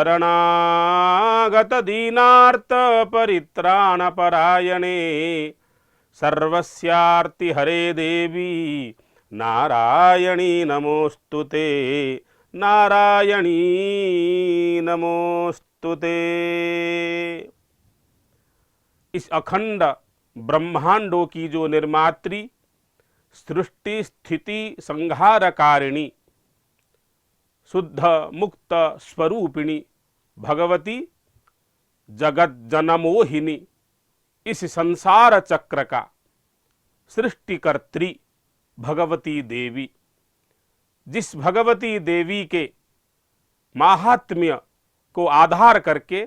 शरणागत दीनार्त परित्राण परायणे सर्वस्यार्ति हरे देवी नारायणी नमोस्तुते, नारायणी नमोस्तुते। इस अखंड ब्रह्मांडों की जो निर्मात्री, सृष्टि स्थिति संहारकारिणी, शुद्ध मुक्त स्वरूपिणी भगवती, जगत जनमोहिनी, इस संसार चक्र का सृष्टिकर्त्री भगवती देवी, जिस भगवती देवी के माहात्म्य को आधार करके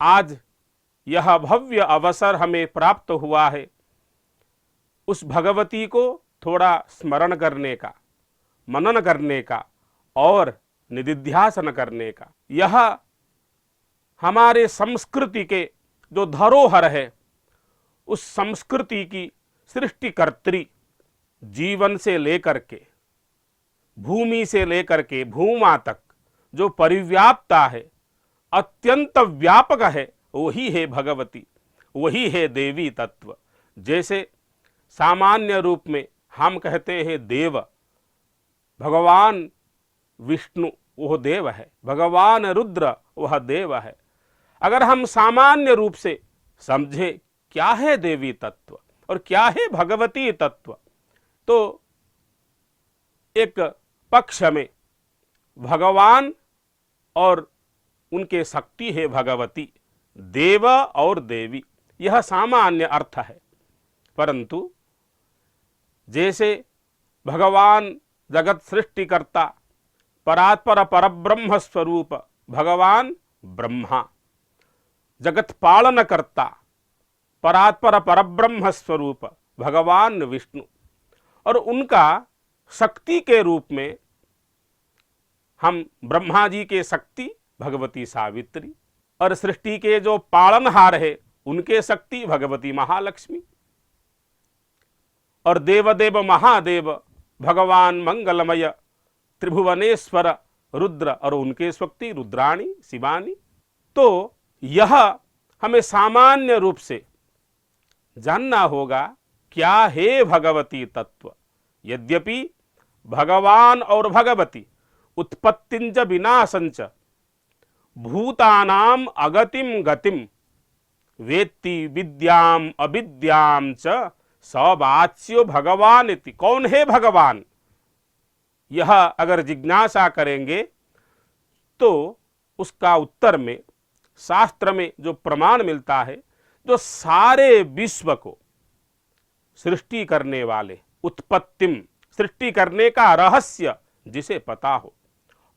आज यह भव्य अवसर हमें प्राप्त हुआ है, उस भगवती को थोड़ा स्मरण करने का, मनन करने का और निदिध्यासन करने का। यह हमारे संस्कृति के जो धरोहर है, उस संस्कृति की सृष्टिकर्त्री, जीवन से लेकर के भूमि से लेकर के भूमा तक जो परिव्याप्ता है, अत्यंत व्यापक है, वही है भगवती, वही है देवी तत्व। जैसे सामान्य रूप में हम कहते हैं देव, भगवान विष्णु वह देव है, भगवान रुद्र वह देव है। अगर हम सामान्य रूप से समझे क्या है देवी तत्व और क्या है भगवती तत्व, तो एक पक्ष में भगवान और उनके शक्ति है भगवती, देव और देवी, यह सामान्य अर्थ है। परंतु जैसे भगवान जगत सृष्टिकर्ता, परात्पर परब्रह्म स्वरूप भगवान ब्रह्मा, जगत पालन करता, परात्पर परब्रह्म स्वरूप भगवान विष्णु, और उनका शक्ति के रूप में हम ब्रह्मा जी के शक्ति भगवती सावित्री, और सृष्टि के जो पालनहार है उनके शक्ति भगवती महालक्ष्मी, और देवदेव महादेव भगवान मंगलमय त्रिभुवनेश्वर रुद्र और उनके शक्ति रुद्राणी शिवानी। तो यह हमें सामान्य रूप से जानना होगा क्या है भगवती तत्व। यद्यपि भगवान और भगवती उत्पत्तिंच विनाशंच भूतानाम अगतिम गतिम वेत्ति विद्याम अविद्याम च सवाच्यो भगवान इति। कौन है भगवान, यह अगर जिज्ञासा करेंगे तो उसका उत्तर में शास्त्र में जो प्रमाण मिलता है, जो सारे विश्व को सृष्टि करने वाले, उत्पत्तिम सृष्टि करने का रहस्य जिसे पता हो,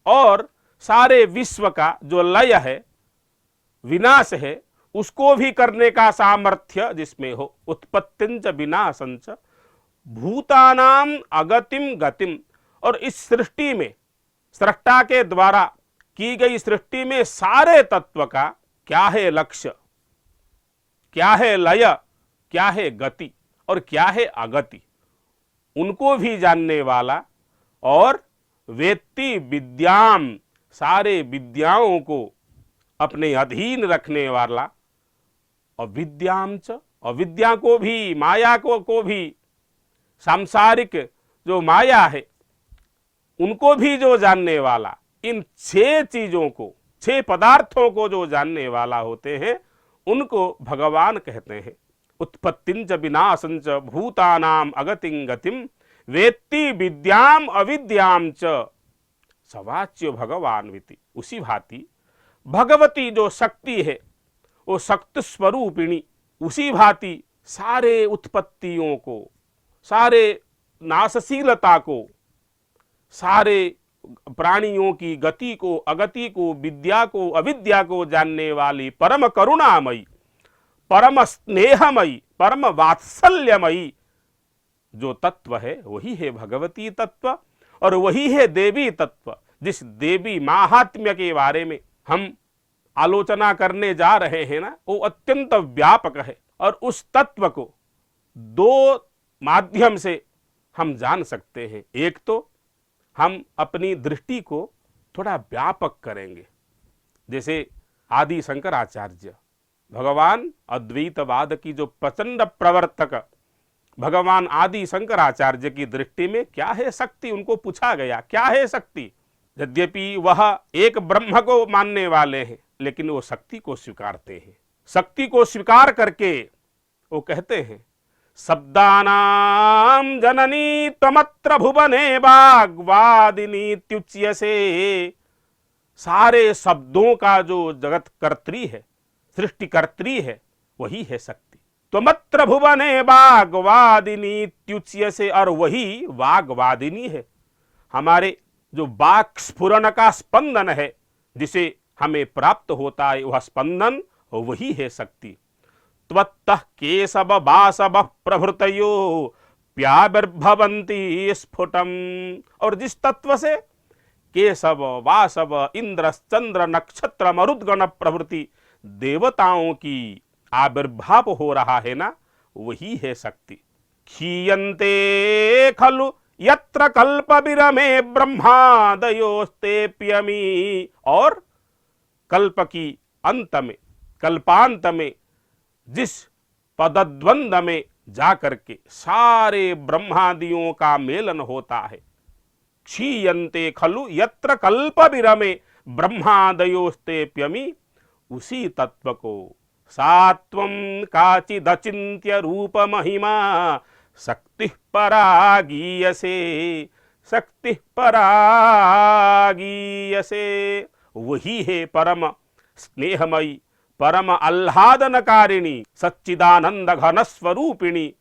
और सारे विश्व का जो लय है, विनाश है, उसको भी करने का सामर्थ्य जिसमें हो। उत्पत्तिंच विनाशंच भूतानाम अगतिम गतिम। और इस सृष्टि में, सृष्टा के द्वारा की गई सृष्टि में सारे तत्व का क्या है लक्ष्य, क्या है लय, क्या है गति और क्या है अगति, उनको भी जानने वाला, और वेत्ति विद्याम सारे विद्याओं को अपने अधीन रखने वाला, अविद्याम च अविद्या को भी, माया को भी, सांसारिक जो माया है उनको भी जो जानने वाला, इन 6 चीजों को, 6 पदार्थों को जो जानने वाला होते हैं उनको भगवान कहते हैं। उत्पत्तिंच विनाशंच भूतानाम अगतिं गतिम वेत्ति विद्याम अविद्याम च सवाच्यो भगवान विति। उसी भांति भगवती जो शक्ति है, वो शक्ति स्वरूपिणी, उसी भांति सारे उत्पत्तियों को, सारे नाशशीलता को, सारे प्राणियों की गति को, अगति को, विद्या को, अविद्या को जानने वाली परम करुणामयी, परम स्नेहमयी, परम वात्सल्यमयी जो तत्व है, वही है भगवती तत्व और वही है देवी तत्व। जिस देवी माहात्म्य के बारे में हम आलोचना करने जा रहे हैं ना, वो अत्यंत व्यापक है, और उस तत्व को 2 माध्यम से हम जान सकते हैं। एक तो हम अपनी दृष्टि को थोड़ा व्यापक करेंगे, जैसे आदि शंकराचार्य, भगवान अद्वैतवाद की जो प्रचंड प्रवर्तक भगवान आदि शंकराचार्य की दृष्टि में क्या है शक्ति, उनको पूछा गया क्या है शक्ति। यद्यपि वह एक ब्रह्म को मानने वाले हैं, लेकिन वो शक्ति को स्वीकारते हैं। शक्ति को स्वीकार करके वो कहते हैं, शब्दानां जननी त्वमत्र भुवने वाग्वादिनी त्युच्यसे। सारे शब्दों का जो जगत कर्त्री है, सृष्टिकर्त्री है, वही है शक्ति। त्वमत्र भुवने वाग्वादिनी त्युच्यसे, और वही वाग्वादिनी है। हमारे जो वाक् स्फुरन का स्पंदन है, जिसे हमें प्राप्त होता है, वह स्पंदन वही है शक्ति। त्वत्तः केशव वासव प्रभृतयो प्याविर्भवन्ति स्फुटम। और जिस तत्व से केशव वासव इंद्र चंद्र नक्षत्र मरुद्गण प्रभृति देवताओं की आविर्भाव हो रहा है ना, वही है शक्ति। क्षीयन्ते खलु यत्र कल्प विरमे ब्रह्मादयोस्तेप्यमी। और कल्प की अंत में, कल्पांत में जिस पदद्वंद में जाकर के सारे ब्रह्मादियों का मेलन होता है, क्षीयन्ते खलु यत्र कल्प विरमे ब्रह्मादयोस्तेप्यमी, उसी तत्व को सात्वं काचिदचिन्त्य रूप महिमा शक्ति परागीयसे, शक्ति परागीयसे। वही है परम स्नेहमयी, परम आह्लादनकारिणी, सच्चिदानंद घन स्वरूपिणी,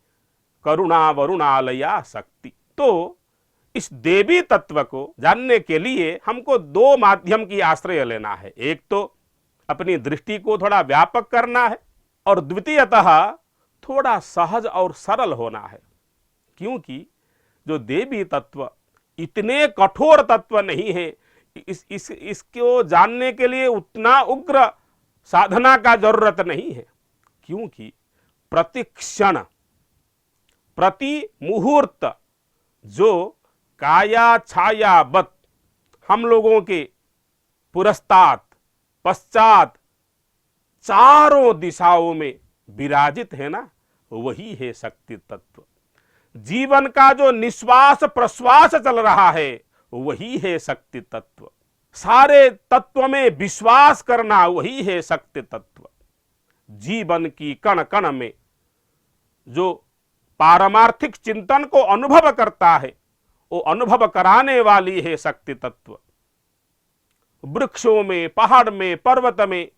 करुणा वरुणालया शक्ति। तो इस देवी तत्व को जानने के लिए हमको दो माध्यम की आश्रय लेना है। एक तो अपनी दृष्टि को थोड़ा व्यापक करना है, और द्वितीयतः थोड़ा सहज और सरल होना है। क्योंकि जो देवी तत्व इतने कठोर तत्व नहीं है, इसको जानने के लिए उतना उग्र साधना का जरूरत नहीं है। क्योंकि प्रति क्षण प्रति मुहूर्त जो काया छायावत हम लोगों के पुरस्तात् पश्चात चारों दिशाओं में विराजित है ना, वही है शक्ति तत्व। जीवन का जो निश्वास प्रश्वास चल रहा है, वही है शक्ति तत्व। सारे तत्व में विश्वास करना, वही है शक्ति तत्व। जीवन की कण कण में जो पारमार्थिक चिंतन को अनुभव करता है, वो अनुभव कराने वाली है शक्ति तत्व। वृक्षों में, पहाड़ में, पर्वत में,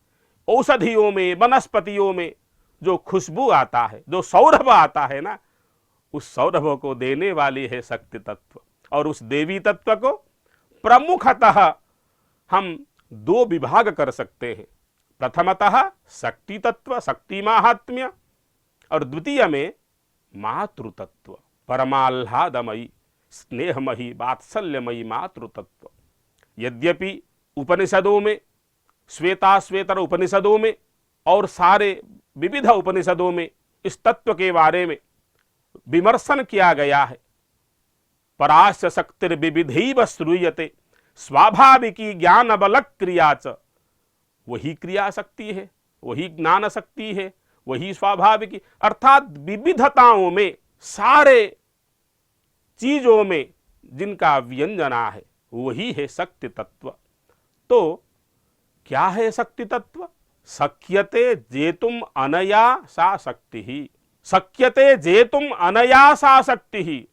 औषधियों में, वनस्पतियों में जो खुशबू आता है, जो सौरभ आता है ना, उस सौरभ को देने वाली है शक्ति तत्व। और उस देवी तत्व को प्रमुखतः हम दो विभाग कर सकते हैं। प्रथमतः शक्ति तत्व, शक्ति महात्म्य, और द्वितीय में मातृतत्व, परमाह्लादमयी, स्नेहमयी, वात्सल्यमयी मातृतत्व। यद्यपि उपनिषदों में, श्वेताश्वेतर उपनिषदों में और सारे विविध उपनिषदों में इस तत्व के बारे में विमर्शन किया गया है। परास्य शक्तिर्विविधैव श्रूयते स्वाभाविकी ज्ञान बल क्रिया च। वही क्रिया शक्ति है, वही ज्ञान शक्ति है, वही स्वाभाविकी, अर्थात विविधताओं में, सारे चीजों में जिनका व्यंजना है, वही है शक्ति तत्व। तो क्या है शक्ति तत्व? शक्यते जेतुम अनया सा शक्ति ही, शक्यते जेतुम अनया सा शक्ति ही।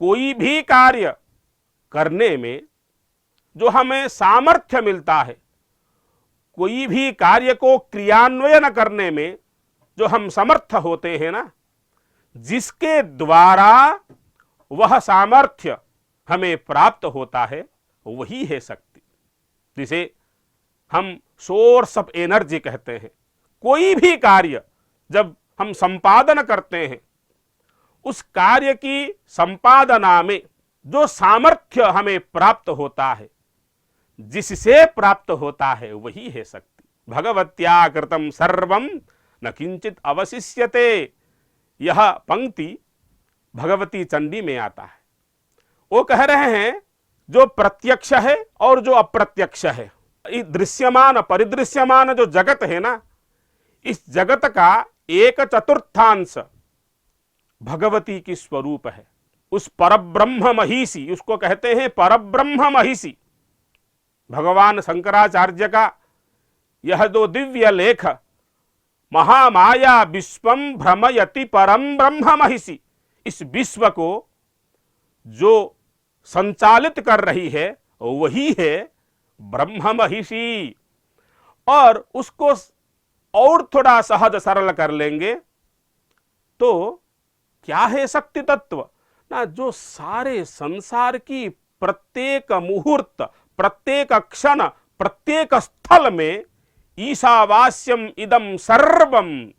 कोई भी कार्य करने में जो हमें सामर्थ्य मिलता है, कोई भी कार्य को क्रियान्वयन करने में जो हम समर्थ होते हैं ना, जिसके द्वारा वह सामर्थ्य हमें प्राप्त होता है, वही है शक्ति, जिसे हम सोर्स ऑफ एनर्जी कहते हैं। कोई भी कार्य जब हम संपादन करते हैं, उस कार्य की संपादना में जो सामर्थ्य हमें प्राप्त होता है, जिससे प्राप्त होता है, वही है शक्ति। भगवत्या कृतं सर्वं न किंचित अवशिष्यते। यह पंक्ति भगवती चंडी में आता है। वो कह रहे हैं जो प्रत्यक्ष है और जो अप्रत्यक्ष है, दृश्यमान परिदृश्यमान जो जगत है ना, इस जगत का 1/4 भगवती की स्वरूप है। उस परब्रह्म महिषी, उसको कहते हैं परब्रह्म महिषी। भगवान शंकराचार्य का यह जो दिव्य लेख, महामाया विश्वम भ्रमयति परम ब्रह्म महिषी, इस विश्व को जो संचालित कर रही है वही है ब्रह्म महिषी। और उसको और थोड़ा सहज सरल कर लेंगे तो क्या है शक्ति तत्व ना, जो सारे संसार की प्रत्येक मुहूर्त, प्रत्येक क्षण, प्रत्येक स्थल में ईशावास्यम इदम सर्वम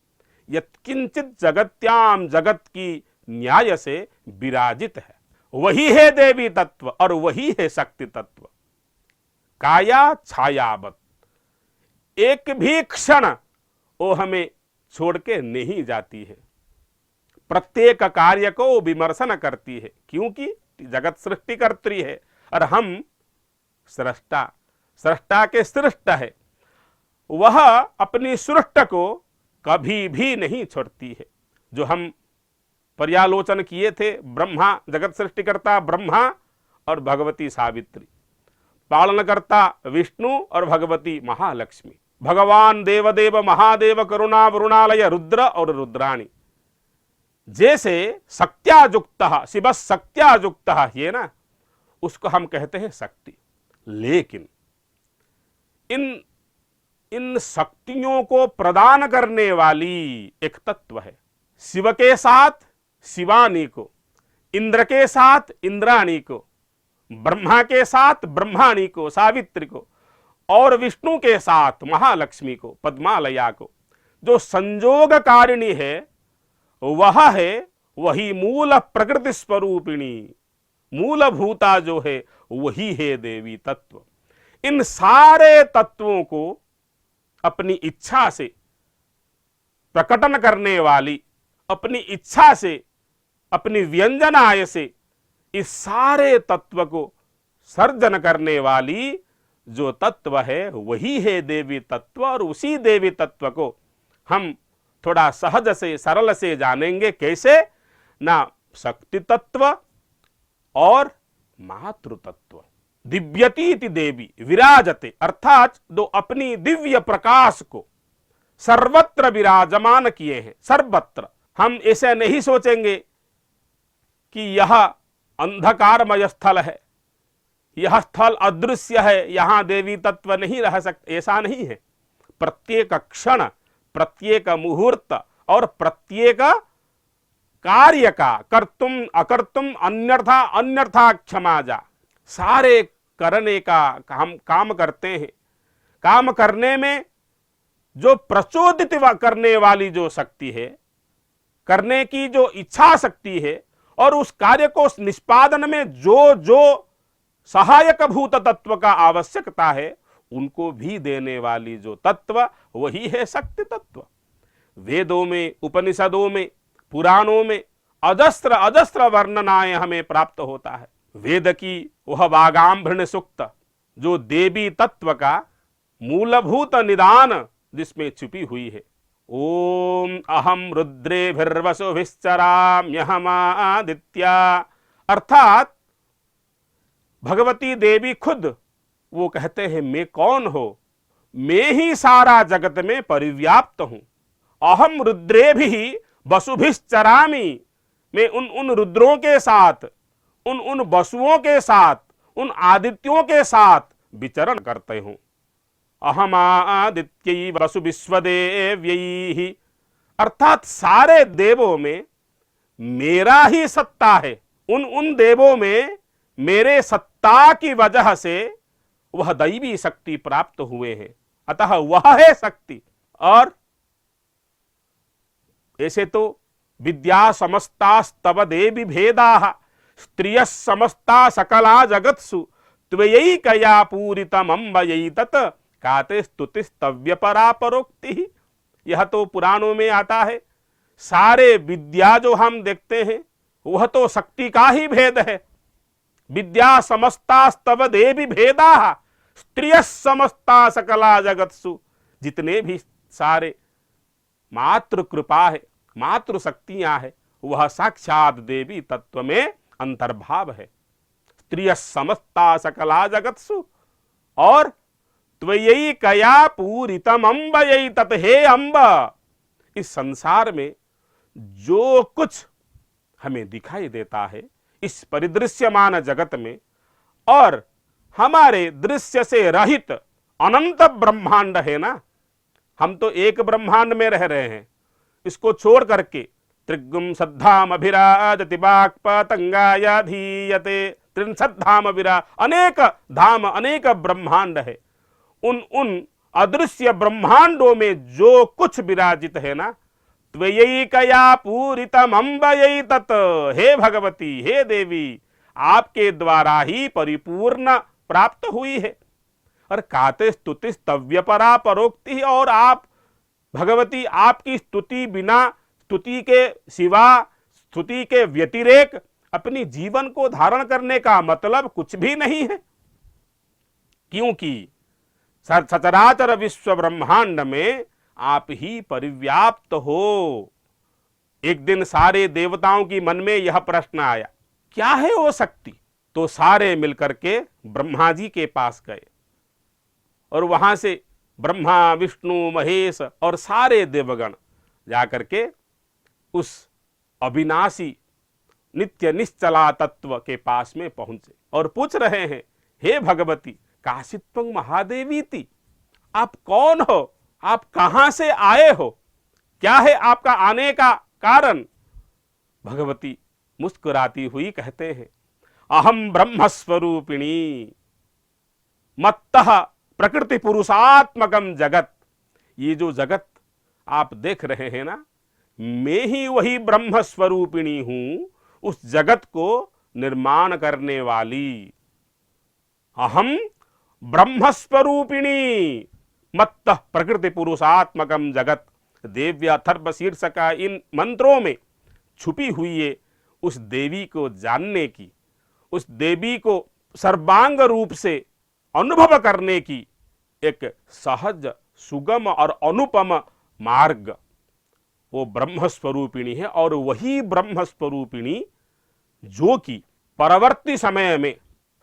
यत्किंचित जगत्याम, जगत की न्याय से विराजित है, वही है देवी तत्व और वही है शक्ति तत्व। काया छायावत, एक भी क्षण वो हमें छोड़ के नहीं जाती है, प्रत्येक कार्य को विमर्शन करती है, क्योंकि जगत सृष्टिकर्त्री है और हम सृष्टा, सृष्टा के सृष्ट है। वह अपनी सृष्ट को कभी भी नहीं छोड़ती है। जो हम पर्यालोचन किए थे, ब्रह्मा जगत सृष्टिकर्ता ब्रह्मा और भगवती सावित्री, पालनकर्ता विष्णु और भगवती महालक्ष्मी, भगवान देवदेव महादेव करुणा वरुणालय रुद्र और रुद्राणी। जैसे शक्त्यायुक्त शिव शक्त्यायुक्त ये ना, उसको हम कहते हैं शक्ति। लेकिन इन शक्तियों को प्रदान करने वाली एक तत्व है। शिव के साथ शिवानी को, इंद्र के साथ इंद्राणी को, ब्रह्मा के साथ ब्रह्माणी को सावित्री को, और विष्णु के साथ महालक्ष्मी को पद्मालया को, जो संयोगकारिणी है वह है वही मूल प्रकृति स्वरूपिणी, मूलभूता जो है वही है देवी तत्व। इन सारे तत्वों को अपनी इच्छा से प्रकटन करने वाली, अपनी इच्छा से, अपनी व्यंजनाय से इस सारे तत्व को सर्जन करने वाली जो तत्व है वही है देवी तत्व। और उसी देवी तत्व को हम थोड़ा सहज से सरल से जानेंगे। कैसे ना, शक्ति तत्व और मातृ तत्व। दिव्यतीति देवी विराजते, अर्थात जो अपनी दिव्य प्रकाश को सर्वत्र विराजमान किए हैं। सर्वत्र हम ऐसे नहीं सोचेंगे कि यह अंधकारमय स्थल है, यह स्थल अदृश्य है, यहां देवी तत्व नहीं रह सकते, ऐसा नहीं है। प्रत्येक क्षण, प्रत्येक मुहूर्त और प्रत्येक कार्य का कर्तुम अकर्तुम अन्यथा अन्यथा क्षमा जा, सारे करने का हम काम करते हैं। काम करने में जो प्रचोदित करने वाली जो शक्ति है, करने की जो इच्छा शक्ति है, और उस कार्य को निष्पादन में जो जो सहायक भूत तत्व का आवश्यकता है, उनको भी देने वाली जो तत्व वही है शक्ति तत्व। वेदों में, उपनिषदों में, पुराणों में अजस्त्र अजस्त्र वर्णनाएं हमें प्राप्त होता है। वेद की वह वागाम्भृण सूक्त जो देवी तत्व का मूलभूत निदान जिसमें छुपी हुई है। ओम अहम रुद्रेभिर्वसुभिश्चराम्यहमादित्या, अर्थात भगवती देवी खुद वो कहते हैं मैं कौन हो, मैं ही सारा जगत में परिव्याप्त हूं। अहम रुद्रेभिः वसुभिश्चरामि, मैं उन रुद्रों के साथ, उन वसुओं के साथ, उन आदित्यों के साथ विचरण करते हूं। अहमादित्यै वसु विश्वदेव्यै, अर्थात सारे देवों में मेरा ही सत्ता है। उन देवों में मेरे सत्ता की वजह से वह दैवी शक्ति प्राप्त हुए हैं, अतः वह है शक्ति। और ऐसे तो विद्या समस्तास्तव देवी भेदाः स्त्रियः समस्ता सकला जगत्सु त्वयैकया पूरितम् अम्बयै तत् काते स्तुतिस्तव्य परा परोक्ति। यह तो पुराणों में आता है। सारे विद्या जो हम देखते हैं वह तो शक्ति का ही भेद है। विद्या समस्तास्तव देवी भेदाः, स्त्रियः समस्ता सकला जगत्सु, जितने भी सारे मातृ कृपा है, मातृ शक्तियां है, वह साक्षात देवी तत्व में अंतर्भाव है। स्त्रियः समस्ता सकला जगत्सु, और त्वयि कया पूरितम अम्ब यही तत्, हे अम्ब, इस संसार में जो कुछ हमें दिखाई देता है इस परिदृश्यमान जगत में, और हमारे दृश्य से रहित अनंत ब्रह्मांड है ना, हम तो एक ब्रह्मांड में रह रहे हैं, इसको छोड़ करके त्रिगुम सद्धाम अभिराजति बाक् पतंगाय धीयते, त्रिंसद्धाम विरा, अनेक धाम अनेक ब्रह्मांड है। उन अदृश्य ब्रह्मांडों में जो कुछ विराजित है ना, त्वयैकया पूरितम अम्बयै तत्, हे भगवती, हे देवी, आपके द्वारा ही परिपूर्ण प्राप्त हुई है। और काते स्तुति स्तव्य परा परोक्ति, और आप भगवती, आपकी स्तुति बिना, स्तुति के सिवा, स्तुति के व्यतिरेक अपनी जीवन को धारण करने का मतलब कुछ भी नहीं है, क्योंकि सचराचर विश्व ब्रह्मांड में आप ही परिव्याप्त हो। एक दिन सारे देवताओं की मन में यह प्रश्न आया, क्या है वो शक्ति? तो सारे मिलकर के ब्रह्मा जी के पास गए, और वहां से ब्रह्मा, विष्णु, महेश और सारे देवगण जाकर के उस अविनाशी नित्य निश्चला तत्व के पास में पहुंचे और पूछ रहे हैं, हे भगवती, काशित्वं महादेवीति, आप कौन हो? आप कहां से आए हो? क्या है आपका आने का कारण? भगवती मुस्कुराती हुई कहते हैं, अहम ब्रह्मस्वरूपिणी मत्तः प्रकृति पुरुषात्मकम जगत। ये जो जगत आप देख रहे हैं ना, मैं ही वही ब्रह्म स्वरूपिणी हूं, उस जगत को निर्माण करने वाली। अहम ब्रह्मस्वरूपिणी मत्तः प्रकृति पुरुषात्मकम जगत। देव्य अथर्व शीर्षक इन मंत्रों में छुपी हुई है उस देवी को जानने की, उस देवी को सर्वांग रूप से अनुभव करने की एक सहज, सुगम और अनुपम मार्ग वो ब्रह्म स्वरूपिणी है। और वही ब्रह्म स्वरूपिणी जो कि परवर्ती समय में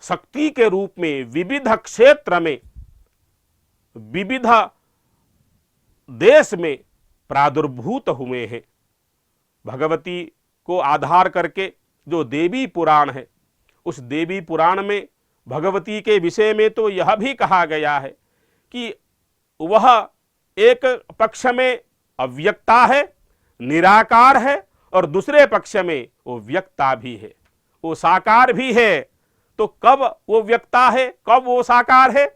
शक्ति के रूप में विविध क्षेत्र में, विविध देश में प्रादुर्भूत हुए हैं। भगवती को आधार करके जो देवी पुराण है, उस देवी पुराण में भगवती के विषय में तो यह भी कहा गया है कि वह एक पक्ष में अव्यक्ता है, निराकार है, और दूसरे पक्ष में वो व्यक्ता भी है, वो साकार भी है। तो कब वो व्यक्ता है, कब वो साकार है?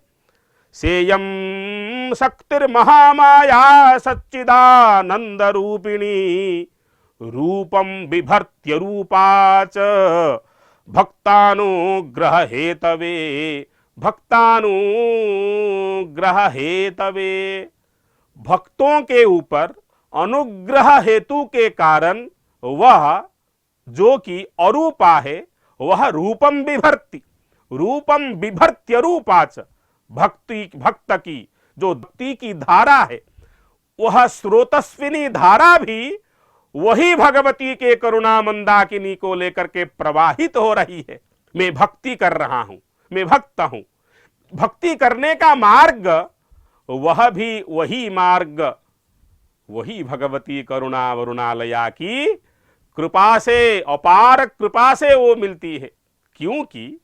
सेयम शक्तिर्महामाया सच्चिदानंद रूपिणी रूपम बिभर्त्य रूपाच भक्तानुग्रह हेतवे, भक्तानुग्रह हेतवे। भक्तों के ऊपर अनुग्रह हेतु के कारण वह जो कि अरूपा है, वह रूपम बिभर्ति, रूपम बिभर्त्य रूपाच। भक्त की जो भक्ति की धारा है, वह स्रोतस्विनी धारा भी वही भगवती के करुणा मंदाकिनी को लेकर के प्रवाहित हो रही है। मैं भक्ति कर रहा हूं, मैं भक्त हूं। भक्ति करने का मार्ग वह भी वही मार्ग, वही भगवती करुणा वरुणालया की कृपा से, अपार कृपा से वो मिलती है, क्योंकि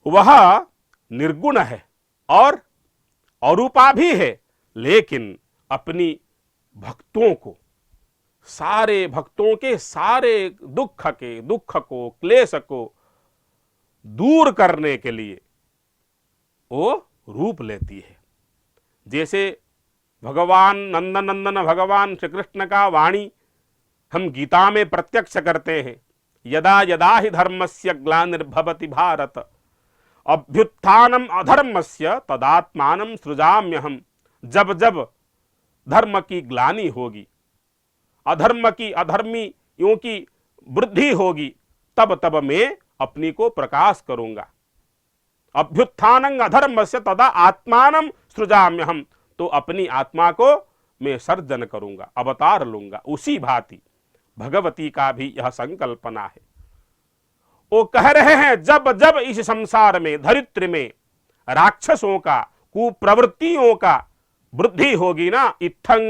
वह निर्गुण है और अरूपा भी है, लेकिन अपनी भक्तों को, सारे भक्तों के सारे दुख को, क्लेश को दूर करने के लिए वो रूप लेती है। जैसे भगवान नंदन भगवान श्री कृष्ण का वाणी हम गीता में प्रत्यक्ष करते हैं, यदा यदा हि धर्मस्य ग्लानिर्भवति भारत अभ्युत्थानम अधर्मस्य तदात्मानं सृजाम्यहम्। जब जब धर्म की ग्लानि होगी, अधर्म की, अधर्मियों की वृद्धि होगी, तब तब मैं अपनी को प्रकाश करूंगा। अभ्युत्थानं अधर्मस्य तदा आत्मानं सृजाम्यहम, तो अपनी आत्मा को मैं सर्जन करूंगा, अवतार लूंगा। उसी भांति भगवती का भी यह संकल्पना है। वो कह रहे हैं जब जब इस संसार में, धरित्र में राक्षसों का, कुप्रवृत्तियों का वृद्धि होगी ना, इत्थं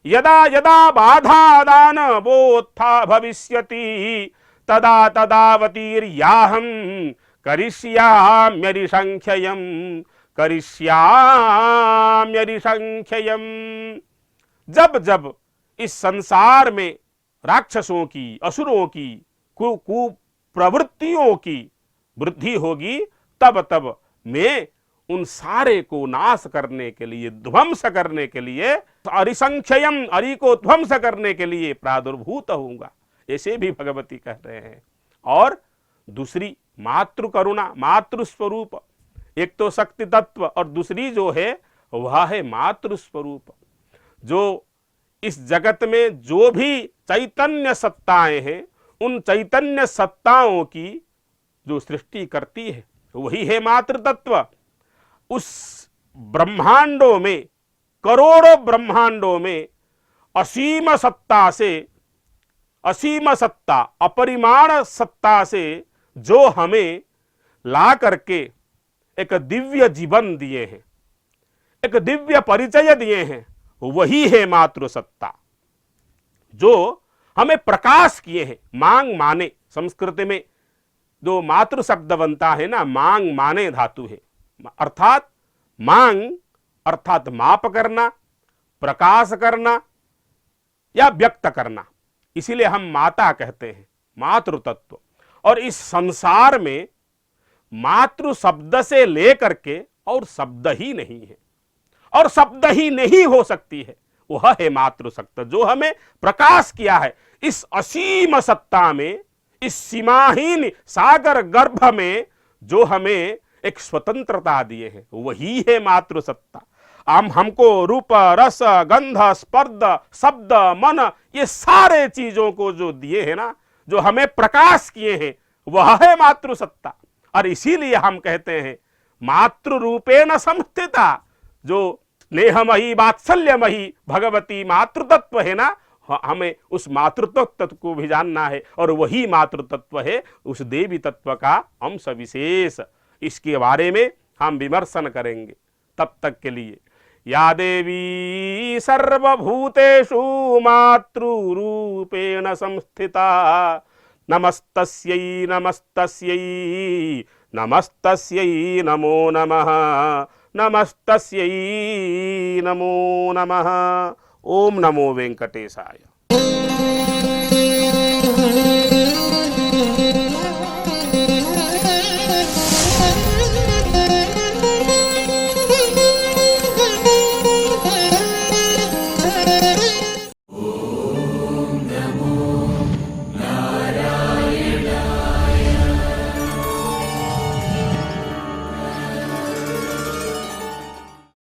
यदा यदा बाधा दान बोत्था भविष्यति तदा तदावतीर्याहं करिष्याम्यरिसंख्ययम् करिष्याम्यरिसंख्ययम्। जब जब इस संसार में राक्षसों की, असुरों की, कुप्रवृत्तियों की वृद्धि होगी, तब तब मैं उन सारे को नाश करने के लिए, ध्वंस करने के लिए, अरिसंख्ययम, अरि को ध्वंस करने के लिए प्रादुर्भूत होऊंगा, ऐसे भी भगवती कह रहे हैं। और दूसरी मातृ करुणा, मातृ स्वरूप, एक तो शक्ति तत्व और दूसरी जो है वह है मातृ स्वरूप। जो इस जगत में जो भी चैतन्य सत्ताएं हैं, उन चैतन्य सत्ताओं की जो सृष्टि करती है वही है मातृ तत्व। उस ब्रह्मांडों में, करोड़ों ब्रह्मांडों में असीम सत्ता से, असीम सत्ता, अपरिमाण सत्ता से जो हमें ला करके एक दिव्य जीवन दिए हैं, एक दिव्य परिचय दिए हैं, वही है मातृ सत्ता। जो हमें प्रकाश किए हैं, मांग माने, संस्कृत में जो मातृ शब्द बनता है ना, मांग माने धातु है, अर्थात मांग अर्थात माप करना, प्रकाश करना या व्यक्त करना, इसीलिए हम माता कहते हैं, मातृ तत्व। और इस संसार में मातृ शब्द से लेकर के और शब्द ही नहीं है, और शब्द ही नहीं हो सकती है, वह है मातृ सत्ता जो हमें प्रकाश किया है इस असीम सत्ता में, इस सीमाहीन सागर गर्भ में जो हमें एक स्वतंत्रता दिए हैं, वही है मातृ सत्ता। हमको रूप, रस, गंध, स्पर्श, शब्द, मन, ये सारे चीजों को जो दिए हैं ना, जो हमें प्रकाश किए हैं, वह है मातृ सत्ता। और इसीलिए हम कहते हैं मातृ रूपेण संस्थिता, जो स्नेहमयी वात्सल्यमयी भगवती मातृ तत्व है ना, हमें उस मातृत्व तत्व को भी जानना है, और वही मातृ तत्व है उस देवी तत्व का अंश विशेष। इसके बारे में हम विमर्शन करेंगे। तब तक के लिए या देवी सर्वभूतेषु मातृरूपेण संस्थिता, नमस्तस्यै नमस्तस्यै नमस्तस्यै नमो नमः, नमस्तस्यै नमो नमः। ओम नमो वेंकटेशाय।